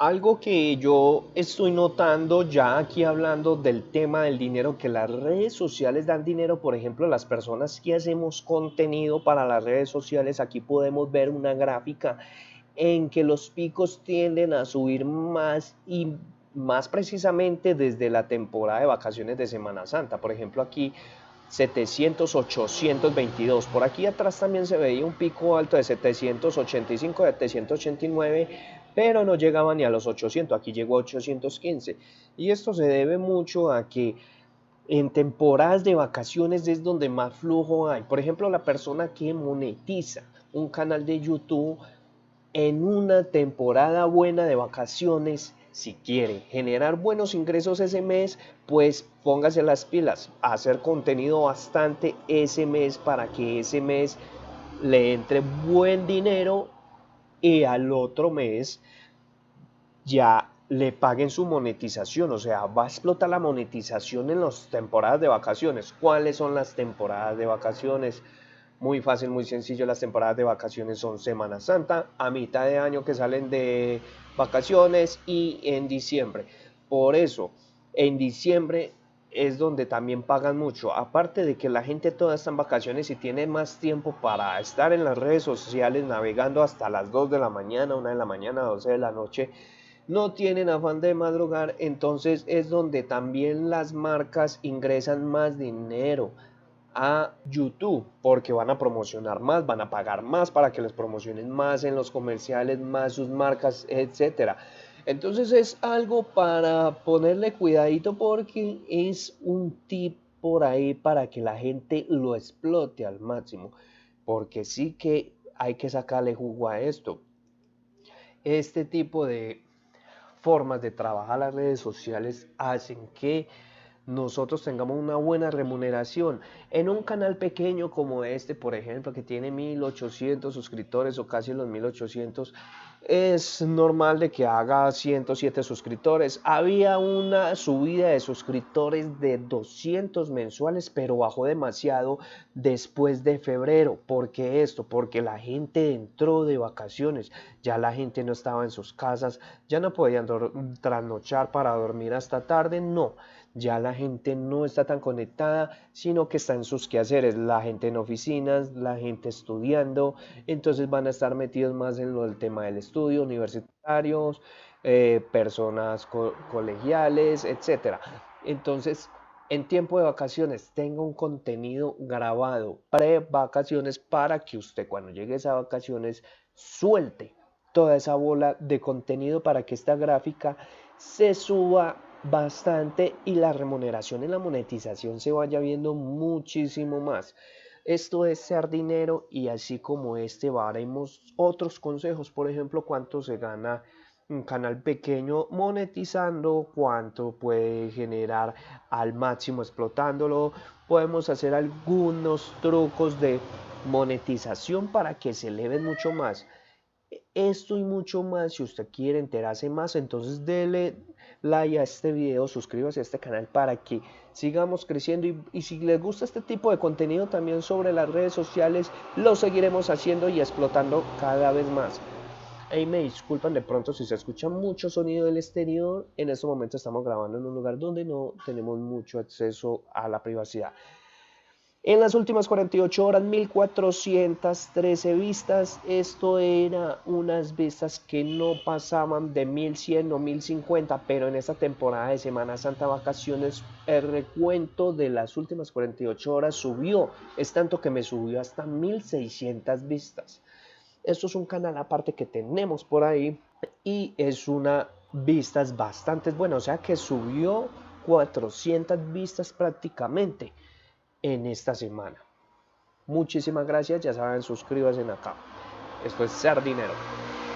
Algo que yo estoy notando ya aquí hablando del tema del dinero, que las redes sociales dan dinero, por ejemplo, las personas que hacemos contenido para las redes sociales, aquí podemos ver una gráfica en que los picos tienden a subir más y más precisamente desde la temporada de vacaciones de Semana Santa. Por ejemplo, aquí 700, 822. Por aquí atrás también se veía un pico alto de 785, 789, pero no llegaba ni a los 800. Aquí llegó a 815. Y esto se debe mucho a que en temporadas de vacaciones es donde más flujo hay. Por ejemplo, la persona que monetiza un canal de YouTube en una temporada buena de vacaciones, si quiere generar buenos ingresos ese mes, pues póngase las pilas, hacer contenido bastante ese mes para que ese mes le entre buen dinero y al otro mes ya le paguen su monetización, o sea, va a explotar la monetización en las temporadas de vacaciones. ¿Cuáles son las temporadas de vacaciones? Muy fácil, muy sencillo, las temporadas de vacaciones son Semana Santa, a mitad de año que salen de vacaciones y en diciembre. Por eso, en diciembre es donde también pagan mucho. Aparte de que la gente toda está en vacaciones y tiene más tiempo para estar en las redes sociales navegando hasta las 2 de la mañana, 1 de la mañana, 12 de la noche, no tienen afán de madrugar, entonces es donde también las marcas ingresan más dinero a YouTube porque van a promocionar más, van a pagar más para que les promocionen más en los comerciales, más sus marcas, etcétera. Entonces es algo para ponerle cuidadito porque es un tip por ahí para que la gente lo explote al máximo, porque sí que hay que sacarle jugo a esto. Este tipo de formas de trabajar las redes sociales hacen que nosotros tengamos una buena remuneración. En un canal pequeño como este, por ejemplo, que tiene 1800 suscriptores o casi los 1800, es normal de que haga 107 suscriptores. Había una subida de suscriptores de 200 mensuales, pero bajó demasiado después de febrero. ¿Por qué esto? Porque la gente entró de vacaciones, ya la gente no estaba en sus casas, ya no podían trasnochar para dormir hasta tarde, no. Ya la gente no está tan conectada, sino que está en sus quehaceres, la gente en oficinas, la gente estudiando, entonces van a estar metidos más en lo del tema del estudio, universitarios, personas colegiales, etcétera. Entonces, en tiempo de vacaciones, tenga un contenido grabado pre-vacaciones para que usted cuando llegue a esas vacaciones suelte toda esa bola de contenido para que esta gráfica se suba bastante y la remuneración y la monetización se vaya viendo muchísimo más. Esto es ser dinero y así como este haremos otros consejos, por ejemplo, cuánto se gana un canal pequeño monetizando, cuánto puede generar al máximo explotándolo. Podemos hacer algunos trucos de monetización para que se eleven mucho más. Esto y mucho más, si usted quiere enterarse más, entonces dele like a este video, suscríbase a este canal para que sigamos creciendo y si les gusta este tipo de contenido también sobre las redes sociales, lo seguiremos haciendo y explotando cada vez más. Hey, me disculpan de pronto si se escucha mucho sonido del exterior, en este momento estamos grabando en un lugar donde no tenemos mucho acceso a la privacidad. En las últimas 48 horas, 1413 vistas. Esto era unas vistas que no pasaban de 1100 o 1050, pero en esta temporada de Semana Santa vacaciones, el recuento de las últimas 48 horas subió. Es tanto que me subió hasta 1600 vistas. Esto es un canal aparte que tenemos por ahí y es una vistas bastante buena, o sea que subió 400 vistas prácticamente en esta semana. Muchísimas gracias, ya saben, suscríbanse acá. Esto es Ser Dinero.